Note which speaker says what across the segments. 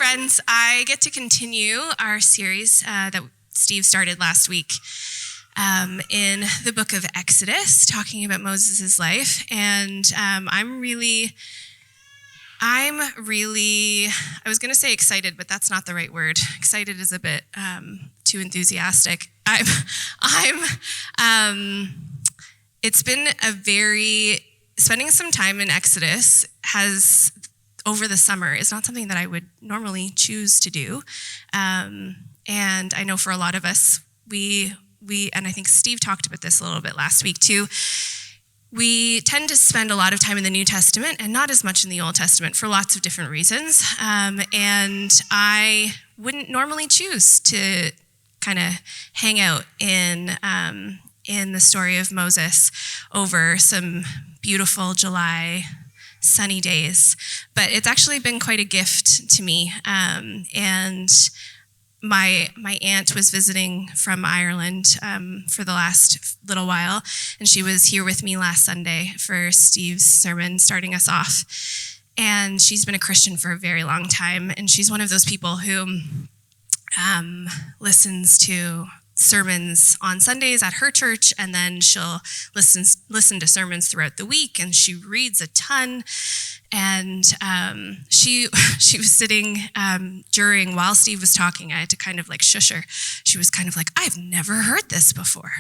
Speaker 1: friends. I get to continue our series that Steve started last week in the book of Exodus, talking about Moses' life. And I'm really, I was going to say excited, but that's not the right word. Excited is a bit too enthusiastic. It's been spending some time in Exodus over the summer is not something that I would normally choose to do. And I know for a lot of us, we and I think Steve talked about this a little bit last week too, we tend to spend a lot of time in the New Testament and not as much in the Old Testament for lots of different reasons. And I wouldn't normally choose to kind of hang out in the story of Moses over some beautiful July sunny days, but it's actually been quite a gift to me. And my aunt was visiting from Ireland for the last little while, and she was here with me last Sunday for Steve's sermon starting us off. And she's been a Christian for a very long time, and she's one of those people who listens to sermons on Sundays at her church, and then she'll listen to sermons throughout the week, and she reads a ton. And she was sitting while Steve was talking. I had to kind of like shush her. She was kind of like, "I've never heard this before.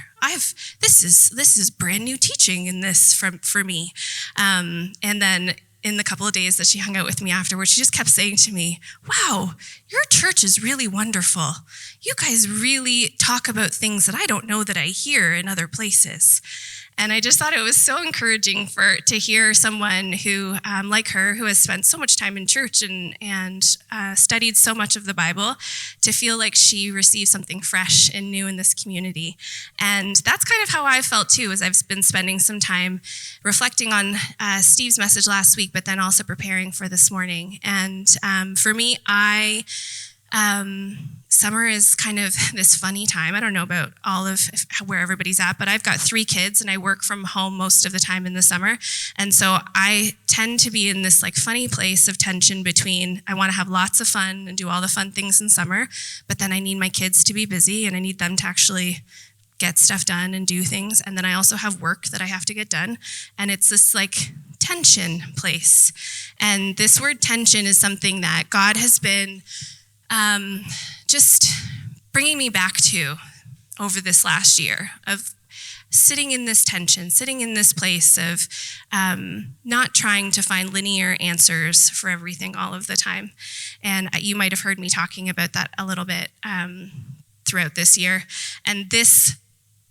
Speaker 1: This is brand new teaching in this for me." And then in the couple of days that she hung out with me afterwards, she just kept saying to me, "Wow, your church is really wonderful. You guys really talk about things that I don't know that I hear in other places." And I just thought it was so encouraging to hear someone who, like her, who has spent so much time in church and studied so much of the Bible, to feel like she received something fresh and new in this community. And that's kind of how I felt too, as I've been spending some time reflecting on Steve's message last week, but then also preparing for this morning. And for me, summer is kind of this funny time. I don't know about where everybody's at, but I've got 3 kids and I work from home most of the time in the summer. And so I tend to be in this like funny place of tension between I want to have lots of fun and do all the fun things in summer, but then I need my kids to be busy and I need them to actually get stuff done and do things. And then I also have work that I have to get done. And it's this like tension place. And this word tension is something that God has been just bringing me back to over this last year of sitting in this tension, sitting in this place of not trying to find linear answers for everything all of the time. And you might have heard me talking about that a little bit throughout this year. And this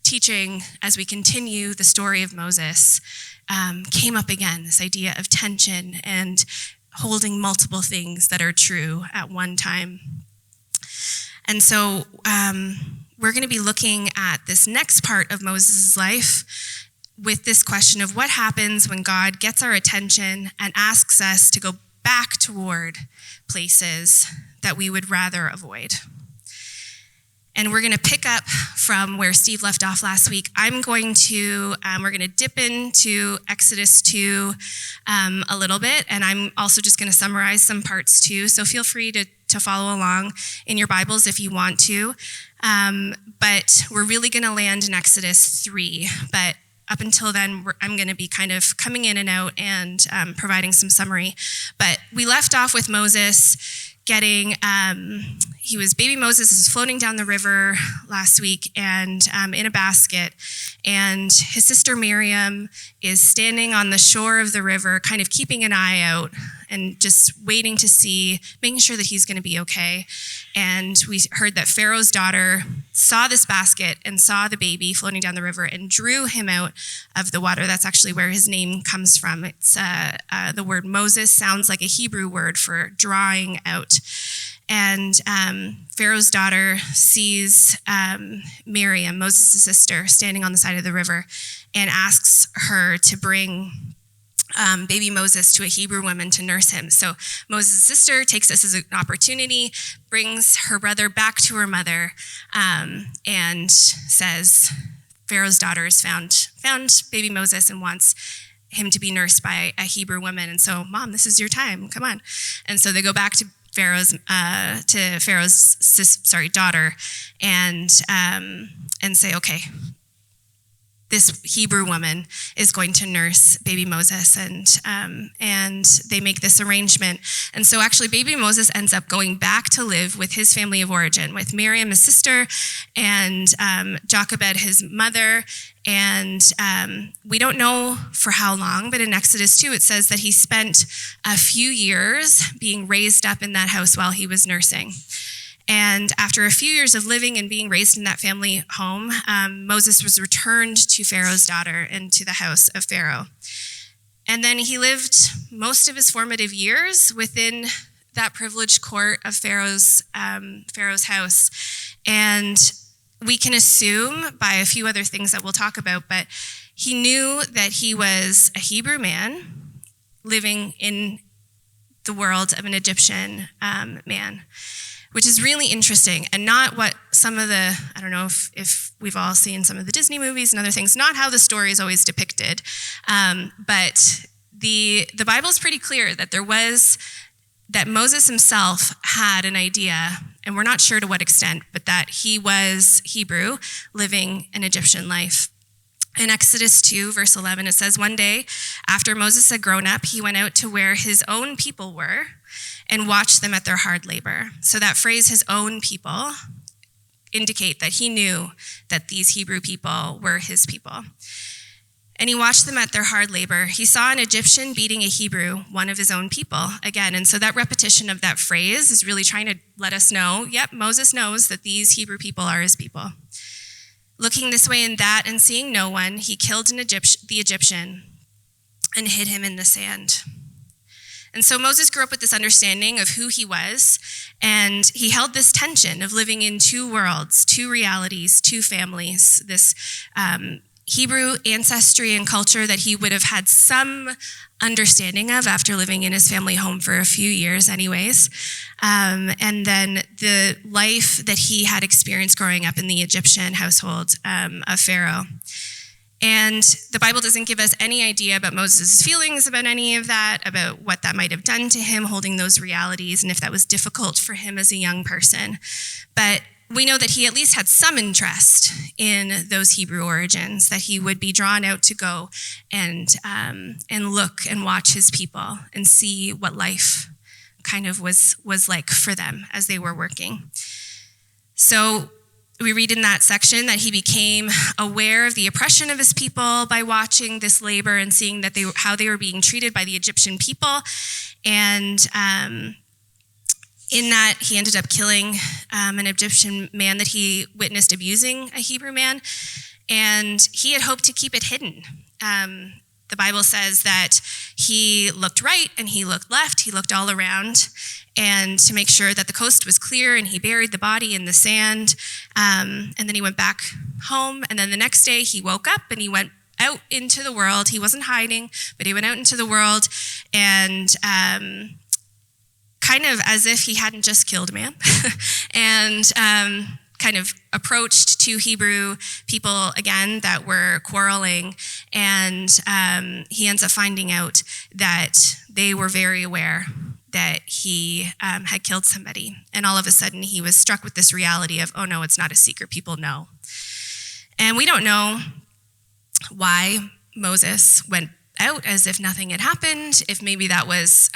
Speaker 1: teaching, as we continue the story of Moses, came up again, this idea of tension and holding multiple things that are true at one time. And so we're going to be looking at this next part of Moses' life with this question of what happens when God gets our attention and asks us to go back toward places that we would rather avoid. And we're going to pick up from where Steve left off last week. We're going to dip into Exodus 2 a little bit, and I'm also just going to summarize some parts too. So feel free to follow along in your Bibles if you want to. But we're really going to land in Exodus 3. But up until then, I'm going to be kind of coming in and out and providing some summary. But we left off with Moses baby Moses is floating down the river last week and in a basket, and his sister Miriam is standing on the shore of the river, kind of keeping an eye out and just waiting to see, making sure that he's going to be okay. And we heard that Pharaoh's daughter saw this basket and saw the baby floating down the river and drew him out of the water. That's actually where his name comes from. It's the word Moses sounds like a Hebrew word for drawing out. And Pharaoh's daughter sees Miriam, Moses' sister, standing on the side of the river and asks her to bring baby Moses to a Hebrew woman to nurse him. So Moses' sister takes this as an opportunity, brings her brother back to her mother, and says, Pharaoh's daughter has found baby Moses and wants him to be nursed by a Hebrew woman. And so, Mom, this is your time. Come on. And so they go back daughter, and say, okay, this Hebrew woman is going to nurse baby Moses, and they make this arrangement. And so actually baby Moses ends up going back to live with his family of origin, with Miriam, his sister, and Jochebed, his mother. And we don't know for how long, but in Exodus 2, it says that he spent a few years being raised up in that house while he was nursing. And after a few years of living and being raised in that family home, Moses was returned to Pharaoh's daughter and to the house of Pharaoh. And then he lived most of his formative years within that privileged court of Pharaoh's house. And we can assume by a few other things that we'll talk about, but he knew that he was a Hebrew man living in the world of an Egyptian man, which is really interesting, and not what some of the, I don't know if we've all seen some of the Disney movies and other things, not how the story is always depicted, but the Bible is pretty clear that Moses himself had an idea, and we're not sure to what extent, but that he was Hebrew living an Egyptian life. In Exodus 2, verse 11, it says, one day after Moses had grown up, he went out to where his own people were and watched them at their hard labor. So that phrase, his own people, indicate that he knew that these Hebrew people were his people. And he watched them at their hard labor. He saw an Egyptian beating a Hebrew, one of his own people, again. And so that repetition of that phrase is really trying to let us know, yep, Moses knows that these Hebrew people are his people. Looking this way and that and seeing no one, he killed the Egyptian and hid him in the sand. And so Moses grew up with this understanding of who he was, and he held this tension of living in two worlds, two realities, two families, this Hebrew ancestry and culture that he would have had some understanding of after living in his family home for a few years anyways, and then the life that he had experienced growing up in the Egyptian household of Pharaoh. And the Bible doesn't give us any idea about Moses' feelings about any of that, about what that might have done to him holding those realities, and if that was difficult for him as a young person. But we know that he at least had some interest in those Hebrew origins, that he would be drawn out to go and look and watch his people and see what life kind of was like for them as they were working. So we read in that section that he became aware of the oppression of his people by watching this labor and seeing that how they were being treated by the Egyptian people. And in that, he ended up killing an Egyptian man that he witnessed abusing a Hebrew man, and he had hoped to keep it hidden. The Bible says that he looked right and he looked left, he looked all around, and to make sure that the coast was clear, and he buried the body in the sand, and then he went back home, and then the next day he woke up and he went out into the world. He wasn't hiding, but he went out into the world, and kind of as if he hadn't just killed a man, and kind of approached two Hebrew people again that were quarreling, and he ends up finding out that they were very aware that he had killed somebody. And all of a sudden he was struck with this reality of, oh no, it's not a secret, people know. And we don't know why Moses went out as if nothing had happened, if maybe that was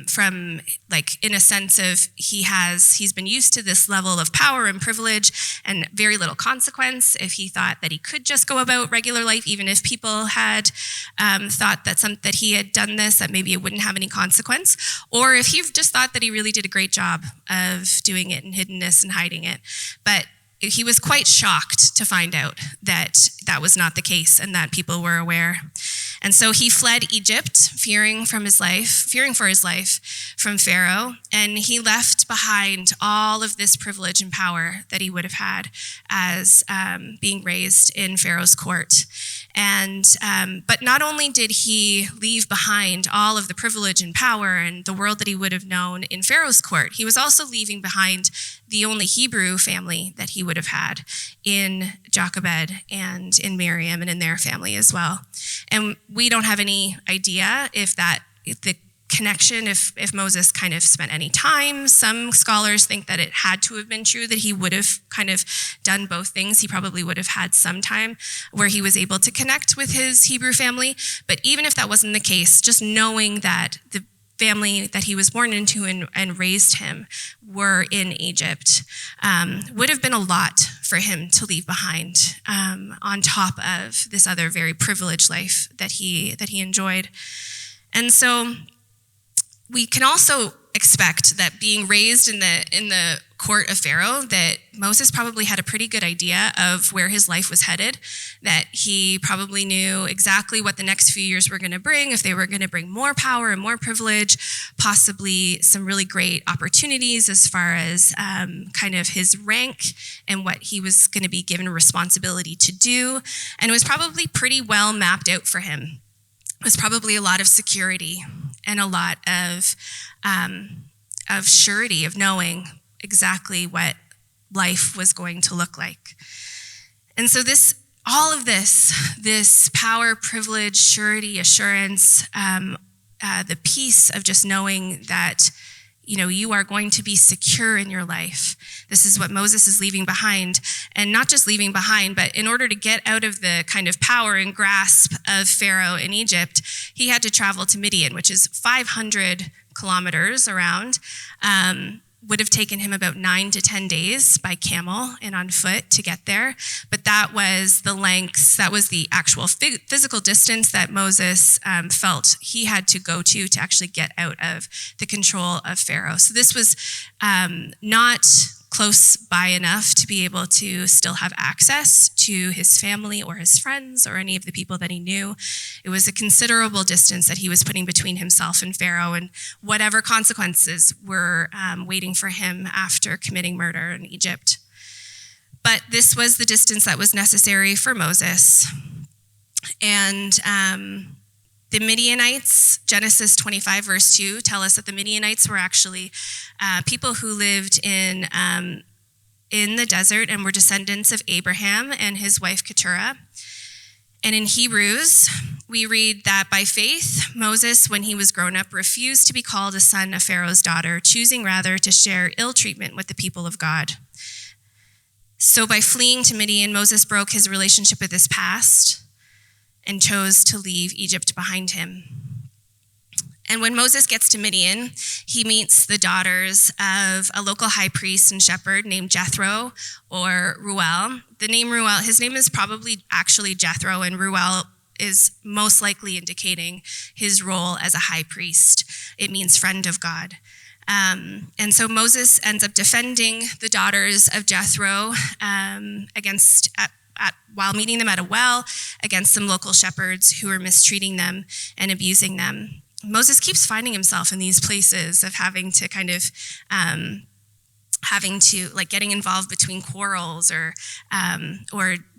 Speaker 1: from, like, in a sense of he's been used to this level of power and privilege and very little consequence, if he thought that he could just go about regular life, even if people had thought that he had done this, that maybe it wouldn't have any consequence, or if he just thought that he really did a great job of doing it in hiddenness and hiding it. But he was quite shocked to find out that that was not the case and that people were aware. And so he fled Egypt, fearing for his life from Pharaoh, and he left behind all of this privilege and power that he would have had as being raised in Pharaoh's court. And but not only did he leave behind all of the privilege and power and the world that he would have known in Pharaoh's court, he was also leaving behind the only Hebrew family that he would have had in Jochebed and in Miriam and in their family as well. And we don't have any idea if the connection, if Moses kind of spent any time. Some scholars think that it had to have been true that he would have kind of done both things. He probably would have had some time where he was able to connect with his Hebrew family. But even if that wasn't the case, just knowing that the family that he was born into and raised him were in Egypt would have been a lot for him to leave behind, on top of this other very privileged life that he enjoyed. And so we can also expect that being raised in the court of Pharaoh, that Moses probably had a pretty good idea of where his life was headed, that he probably knew exactly what the next few years were going to bring, if they were going to bring more power and more privilege, possibly some really great opportunities as far as kind of his rank and what he was going to be given responsibility to do. And it was probably pretty well mapped out for him. It was probably a lot of security and a lot of surety of knowing exactly what life was going to look like. And so all of this power, privilege, surety, assurance, the peace of just knowing that, you are going to be secure in your life. This is what Moses is leaving behind. And not just leaving behind, but in order to get out of the kind of power and grasp of Pharaoh in Egypt, he had to travel to Midian, which is 500 kilometers around. Would have taken him about 9 to 10 days by camel and on foot to get there. But that was the lengths, that was the actual physical distance that Moses felt he had to go to actually get out of the control of Pharaoh. So this was not close by enough to be able to still have access to his family or his friends or any of the people that he knew. It was a considerable distance that he was putting between himself and Pharaoh, and whatever consequences were waiting for him after committing murder in Egypt. But this was the distance that was necessary for Moses. And the Midianites, Genesis 25, verse 2, tell us that the Midianites were actually people who lived in the desert and were descendants of Abraham and his wife Keturah. And in Hebrews, we read that by faith, Moses, when he was grown up, refused to be called a son of Pharaoh's daughter, choosing rather to share ill treatment with the people of God. So by fleeing to Midian, Moses broke his relationship with his past and chose to leave Egypt behind him. And when Moses gets to Midian, he meets the daughters of a local high priest and shepherd named Jethro, or Reuel. The name Reuel, his name is probably actually Jethro, and Reuel is most likely indicating his role as a high priest. It means friend of God. And so Moses ends up defending the daughters of Jethro while meeting them at a well against some local shepherds who were mistreating them and abusing them. Moses keeps finding himself in these places of having to getting involved between quarrels or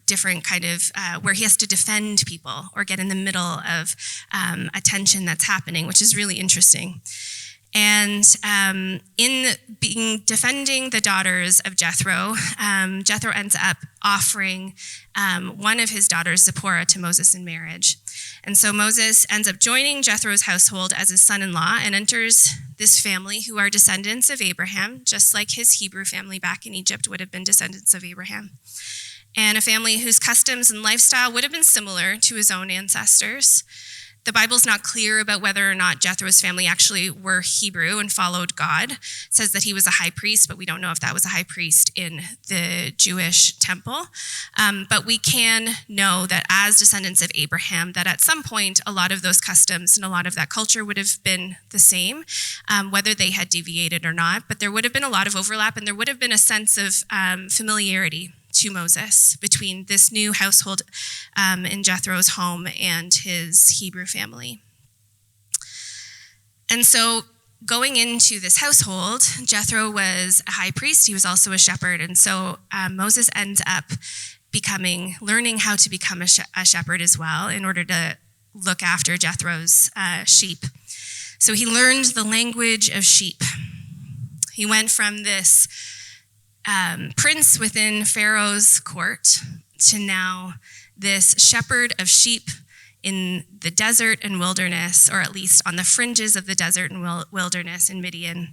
Speaker 1: different kind of where he has to defend people or get in the middle of a tension that's happening, which is really interesting. And in defending the daughters of Jethro, Jethro ends up offering one of his daughters, Zipporah, to Moses in marriage. And so Moses ends up joining Jethro's household as his son-in-law and enters this family who are descendants of Abraham, just like his Hebrew family back in Egypt would have been descendants of Abraham. And a family whose customs and lifestyle would have been similar to his own ancestors. The Bible's not clear about whether or not Jethro's family actually were Hebrew and followed God. It says that he was a high priest, but we don't know if that was a high priest in the Jewish temple. But we can know that as descendants of Abraham, that at some point, a lot of those customs and a lot of that culture would have been the same, whether they had deviated or not. But there would have been a lot of overlap, and there would have been a sense of familiarity to Moses between this new household in Jethro's home and his Hebrew family. And so going into this household, Jethro was a high priest. He was also a shepherd. And so Moses ends up learning how to become a shepherd as well in order to look after Jethro's sheep. So he learned the language of sheep. He went from this prince within Pharaoh's court to now this shepherd of sheep in the desert and wilderness, or at least on the fringes of the desert and wilderness in Midian.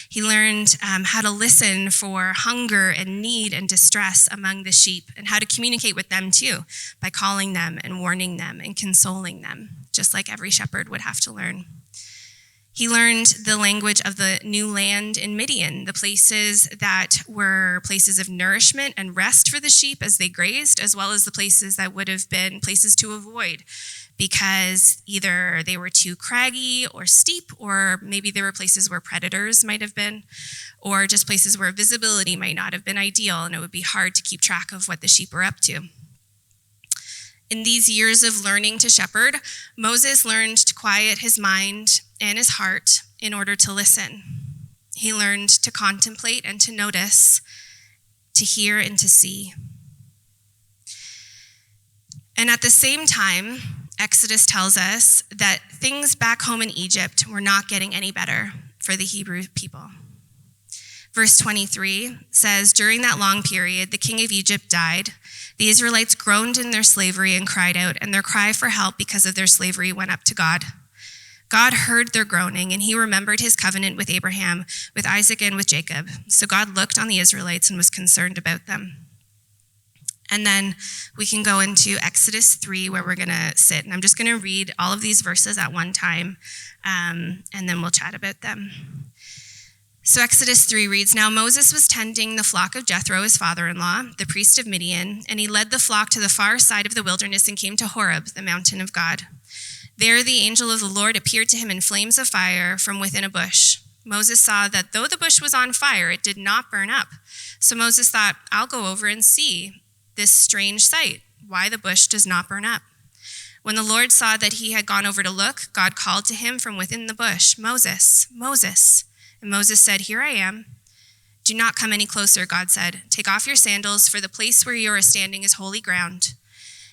Speaker 1: He learned how to listen for hunger and need and distress among the sheep, and how to communicate with them too, by calling them and warning them and consoling them, just like every shepherd would have to learn. He learned the language of the new land in Midian, the places that were places of nourishment and rest for the sheep as they grazed, as well as the places that would have been places to avoid because either they were too craggy or steep, or maybe there were places where predators might have been, or just places where visibility might not have been ideal and it would be hard to keep track of what the sheep were up to. In these years of learning to shepherd, Moses learned to quiet his mind and his heart in order to listen. He learned to contemplate and to notice, to hear and to see. And at the same time, Exodus tells us that things back home in Egypt were not getting any better for the Hebrew people. Verse 23 says, during that long period, the king of Egypt died. The Israelites groaned in their slavery and cried out, and their cry for help because of their slavery went up to God. God heard their groaning, and he remembered his covenant with Abraham, with Isaac, and with Jacob. So God looked on the Israelites and was concerned about them. And then we can go into Exodus 3, where we're going to sit. And I'm just going to read all of these verses at one time, and then we'll chat about them. So Exodus 3 reads, now Moses was tending the flock of Jethro, his father-in-law, the priest of Midian, and he led the flock to the far side of the wilderness and came to Horeb, the mountain of God. There the angel of the Lord appeared to him in flames of fire from within a bush. Moses saw that though the bush was on fire, it did not burn up. So Moses thought, I'll go over and see this strange sight, why the bush does not burn up. When the Lord saw that he had gone over to look, God called to him from within the bush, Moses, Moses. And Moses said, here I am. Do not come any closer, God said. Take off your sandals, for the place where you are standing is holy ground.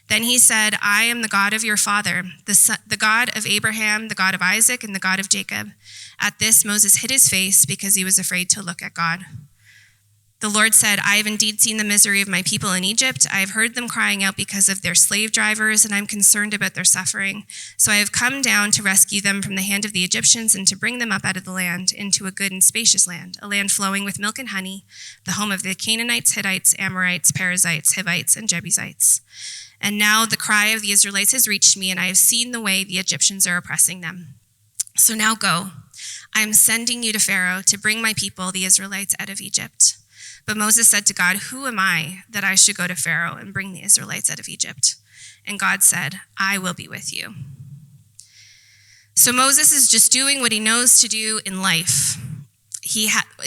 Speaker 1: Then he said, I am the God of your father, the God of Abraham, the God of Isaac, and the God of Jacob. At this, Moses hid his face because he was afraid to look at God. The Lord said, I have indeed seen the misery of my people in Egypt. I have heard them crying out because of their slave drivers, and I'm concerned about their suffering. So I have come down to rescue them from the hand of the Egyptians and to bring them up out of the land into a good and spacious land, a land flowing with milk and honey, the home of the Canaanites, Hittites, Amorites, Perizzites, Hivites, and Jebusites. And now the cry of the Israelites has reached me, and I have seen the way the Egyptians are oppressing them. So now go. I am sending you to Pharaoh to bring my people, the Israelites, out of Egypt. But Moses said to God, who am I that I should go to Pharaoh and bring the Israelites out of Egypt? And God said, I will be with you. So Moses is just doing what he knows to do in life,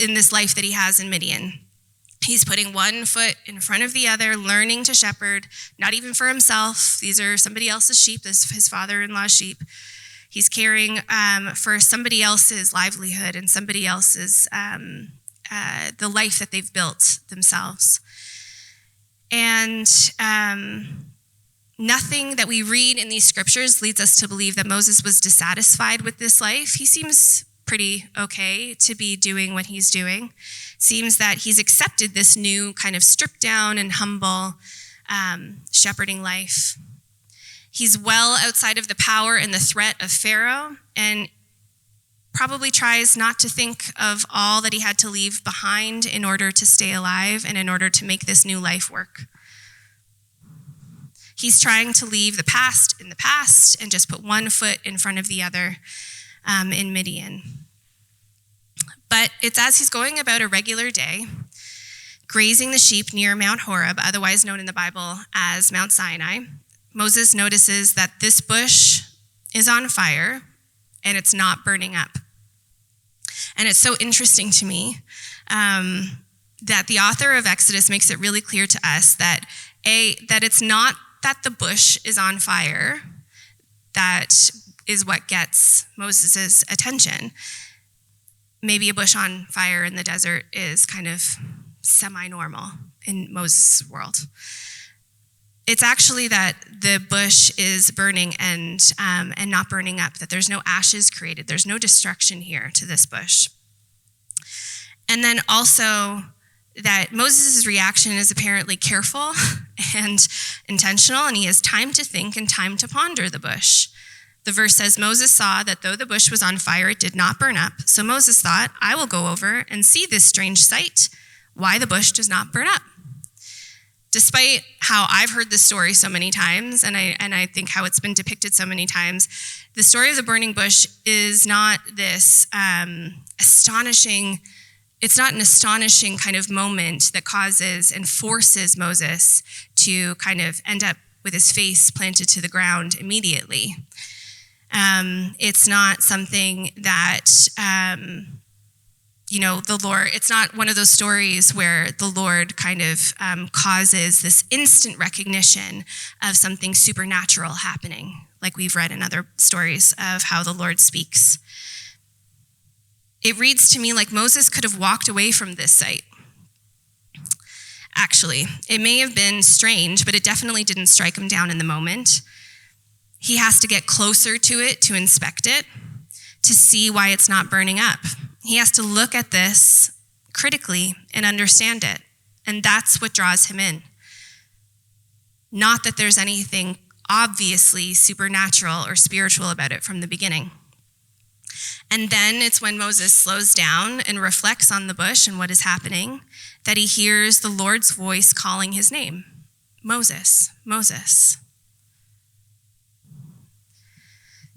Speaker 1: in this life that he has in Midian. He's putting one foot in front of the other, learning to shepherd, not even for himself. These are somebody else's sheep, his father-in-law's sheep. He's caring for somebody else's livelihood and somebody else's the life that they've built themselves. And nothing that we read in these scriptures leads us to believe that Moses was dissatisfied with this life. He seems pretty okay to be doing what he's doing. Seems that he's accepted this new kind of stripped down and humble shepherding life. He's well outside of the power and the threat of Pharaoh, and probably tries not to think of all that he had to leave behind in order to stay alive and in order to make this new life work. He's trying to leave the past in the past and just put one foot in front of the other in Midian. But it's as he's going about a regular day, grazing the sheep near Mount Horeb, otherwise known in the Bible as Mount Sinai, Moses notices that this bush is on fire and it's not burning up. And it's so interesting to me that the author of Exodus makes it really clear to us that it's not that the bush is on fire that is what gets Moses' attention. Maybe a bush on fire in the desert is kind of semi-normal in Moses' world. It's actually that the bush is burning and not burning up, that there's no ashes created. There's no destruction here to this bush. And then also that Moses' reaction is apparently careful and intentional, and he has time to think and time to ponder the bush. The verse says, Moses saw that though the bush was on fire, it did not burn up. So Moses thought, I will go over and see this strange sight, why the bush does not burn up. Despite how I've heard this story so many times, and I think how it's been depicted so many times, the story of the burning bush is not this astonishing, it's not an astonishing kind of moment that causes and forces Moses to kind of end up with his face planted to the ground immediately. It's not something that, the Lord, it's not one of those stories where the Lord kind of causes this instant recognition of something supernatural happening, like we've read in other stories of how the Lord speaks. It reads to me like Moses could have walked away from this sight. Actually, it may have been strange, but it definitely didn't strike him down in the moment. He has to get closer to it to inspect it, to see why it's not burning up. He has to look at this critically and understand it. And that's what draws him in. Not that there's anything obviously supernatural or spiritual about it from the beginning. And then it's when Moses slows down and reflects on the bush and what is happening that he hears the Lord's voice calling his name. Moses, Moses.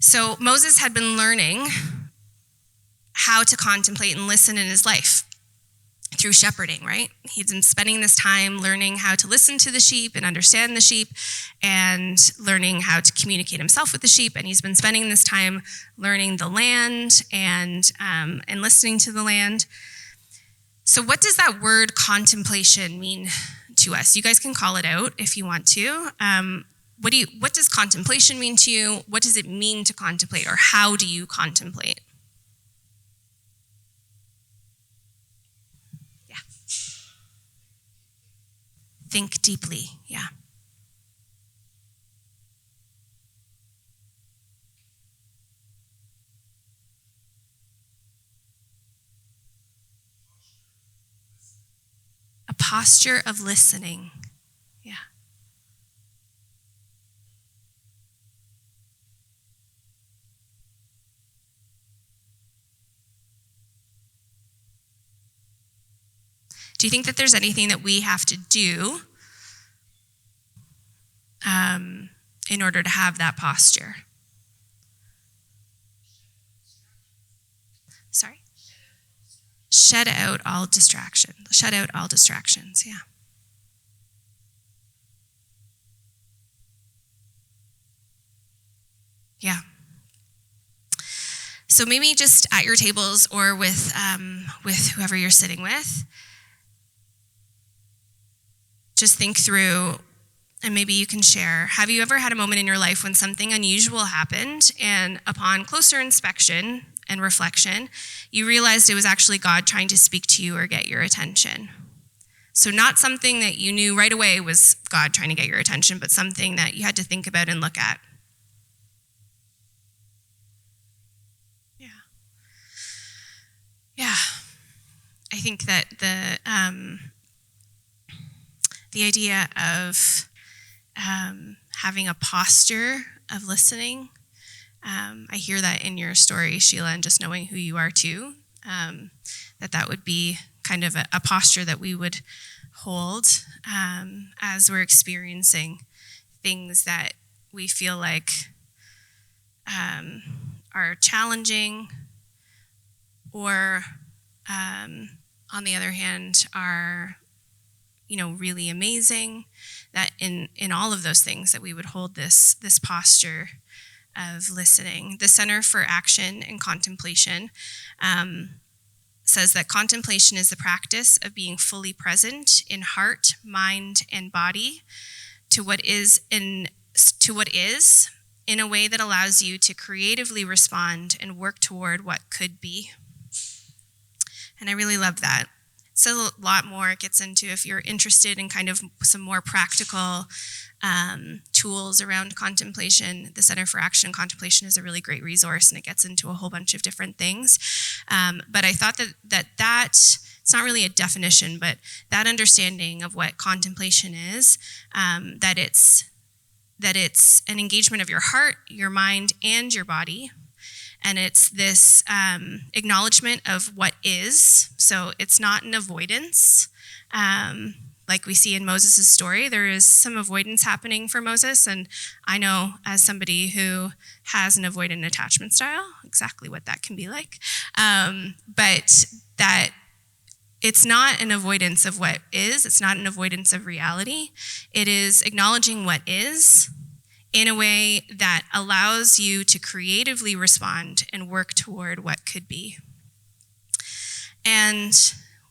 Speaker 1: So Moses had been learning how to contemplate and listen in his life through shepherding, right? He'd been spending this time learning how to listen to the sheep and understand the sheep and learning how to communicate himself with the sheep. And he's been spending this time learning the land and listening to the land. So what does that word contemplation mean to us? You guys can call it out if you want to. What does contemplation mean to you? What does it mean to contemplate, or how do you contemplate? Yeah. Think deeply, yeah. A posture of listening, yeah. Do you think that there's anything that we have to do in order to have that posture? Sorry? Shut out all distractions. Shut out all distractions, yeah. Yeah. So maybe just at your tables or with whoever you're sitting with, just think through, and maybe you can share, have you ever had a moment in your life when something unusual happened, and upon closer inspection and reflection, you realized it was actually God trying to speak to you or get your attention? So not something that you knew right away was God trying to get your attention, but something that you had to think about and look at. Yeah. I think that the idea of having a posture of listening, I hear that in your story, Sheila, and just knowing who you are too, that would be kind of a posture that we would hold as we're experiencing things that we feel like are challenging, or on the other hand are really amazing, that in all of those things that we would hold this posture of listening. The Center for Action and Contemplation says that contemplation is the practice of being fully present in heart, mind, and body to what is in a way that allows you to creatively respond and work toward what could be. And I really love that. It says a lot more. It gets into, if you're interested in kind of some more practical tools around contemplation, the Center for Action and Contemplation is a really great resource, and it gets into a whole bunch of different things. But I thought that it's not really a definition, but that understanding of what contemplation is, that it's an engagement of your heart, your mind, and your body. And it's this acknowledgement of what is. So it's not an avoidance. Like we see in Moses' story, there is some avoidance happening for Moses. And I know, as somebody who has an avoidant attachment style, exactly what that can be like. But that it's not an avoidance of what is. It's not an avoidance of reality. It is acknowledging what is in a way that allows you to creatively respond and work toward what could be. And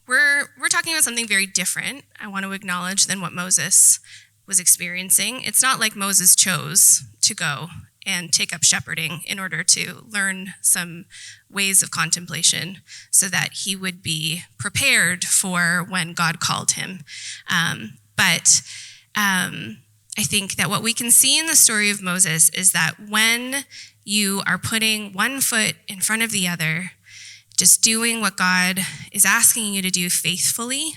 Speaker 1: we're talking about something very different, I want to acknowledge, than what Moses was experiencing. It's not like Moses chose to go and take up shepherding in order to learn some ways of contemplation so that he would be prepared for when God called him. But I think that what we can see in the story of Moses is that when you are putting one foot in front of the other, just doing what God is asking you to do faithfully,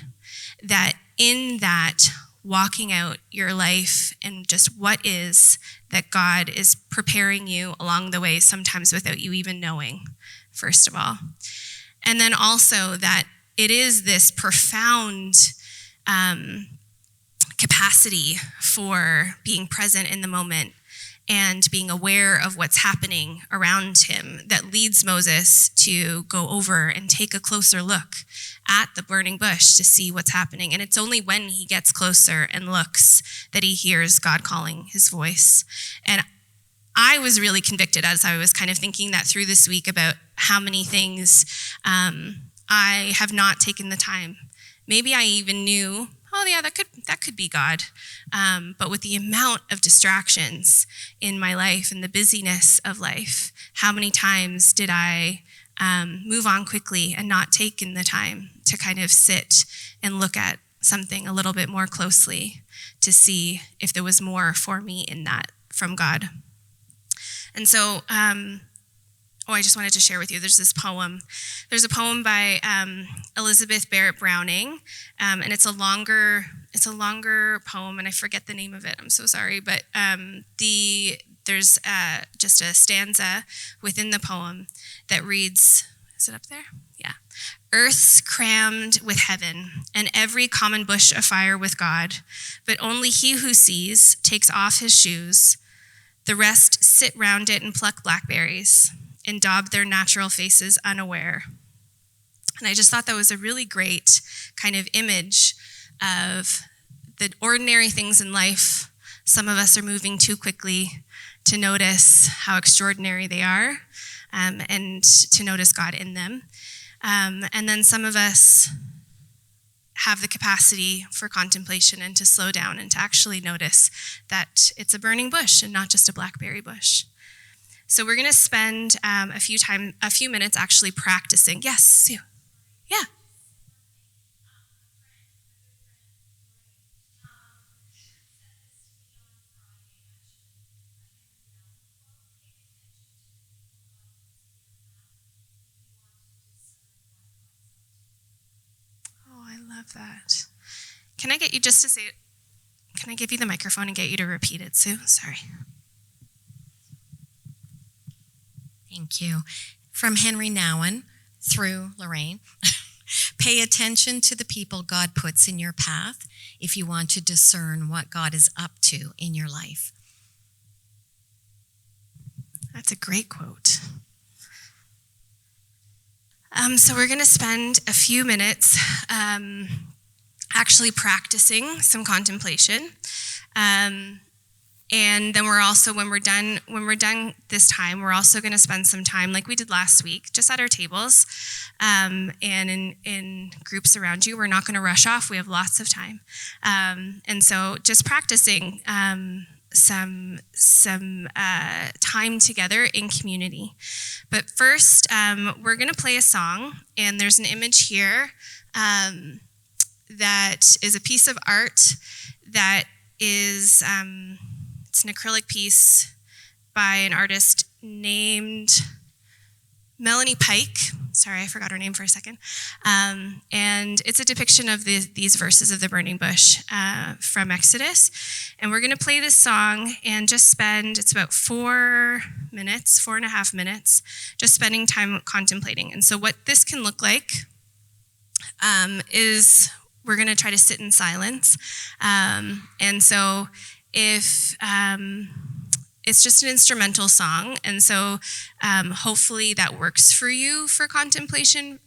Speaker 1: that in that, walking out your life and just what is, that God is preparing you along the way, sometimes without you even knowing, first of all. And then also that it is this profound capacity for being present in the moment and being aware of what's happening around him that leads Moses to go over and take a closer look at the burning bush to see what's happening. And it's only when he gets closer and looks that he hears God calling his voice. And I was really convicted as I was kind of thinking that through this week about how many things I have not taken the time. Maybe I even knew, oh yeah, that could be God. But with the amount of distractions in my life and the busyness of life, how many times did I move on quickly and not take in the time to kind of sit and look at something a little bit more closely to see if there was more for me in that from God. And so, I just wanted to share with you, there's this poem. There's a poem by Elizabeth Barrett Browning, and it's a longer poem, and I forget the name of it. I'm so sorry, but there's just a stanza within the poem that reads, is it up there? Yeah. Earth's crammed with heaven, and every common bush afire with God, but only he who sees takes off his shoes. The rest sit round it and pluck blackberries and daub their natural faces unaware. And I just thought that was a really great kind of image of the ordinary things in life. Some of us are moving too quickly to notice how extraordinary they are, and to notice God in them. And then some of us have the capacity for contemplation and to slow down and to actually notice that it's a burning bush and not just a blackberry bush. So we're going to spend a few minutes actually practicing. Yes, Sue. Yeah. Oh, I love that. Can I get you just to say it? Can I give you the microphone and get you to repeat it, Sue? Sorry.
Speaker 2: Thank you. From Henry Nouwen through Lorraine. Pay attention to the people God puts in your path if you want to discern what God is up to in your life.
Speaker 1: That's a great quote. So we're going to spend a few minutes actually practicing some contemplation. And then we're also, when we're done this time, we're also going to spend some time, like we did last week, just at our tables and in groups around you. We're not going to rush off. We have lots of time. And so just practicing some time together in community. But first, we're going to play a song, and there's an image here that is a piece of art that is... it's an acrylic piece by an artist named Melanie Pike. Sorry, I forgot her name for a second. And it's a depiction of these verses of the burning bush from Exodus. And we're going to play this song and just spend, it's about 4.5 minutes, just spending time contemplating. And so what this can look like is we're going to try to sit in silence. And so if it's just an instrumental song, and so hopefully that works for you for contemplation.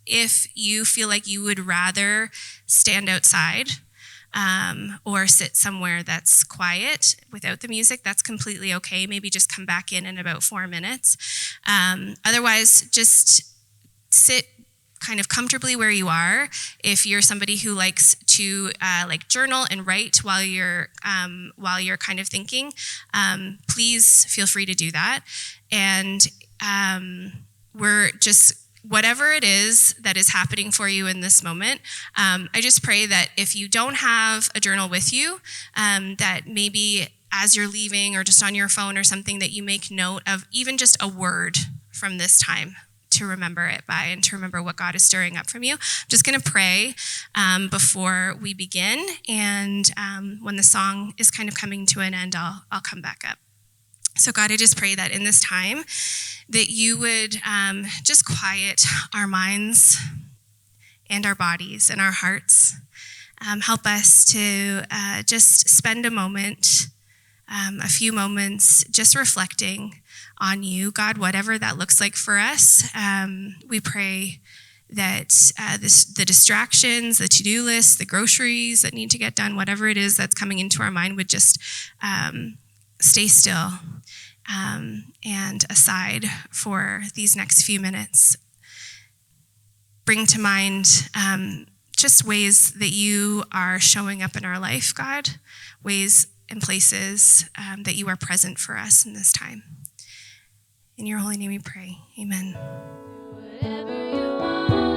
Speaker 1: If you feel like you would rather stand outside or sit somewhere that's quiet without the music, that's completely okay. Maybe just come back in about 4 minutes. Otherwise, just sit kind of comfortably where you are. If you're somebody who likes to journal and write while you're kind of thinking, please feel free to do that. And we're just, whatever it is that is happening for you in this moment, I just pray that if you don't have a journal with you, that maybe as you're leaving or just on your phone or something, that you make note of even just a word from this time to remember it by and to remember what God is stirring up from you. I'm just going to pray before we begin, and when the song is kind of coming to an end, I'll come back up. So God, I just pray that in this time that you would just quiet our minds and our bodies and our hearts. Help us to just spend a moment, a few moments, just reflecting on you, God, whatever that looks like for us. We pray that the distractions, the to-do lists, the groceries that need to get done, whatever it is that's coming into our mind would just stay still and aside for these next few minutes. Bring to mind just ways that you are showing up in our life, God, ways and places that you are present for us in this time. In your holy name we pray. Amen. Whatever you want.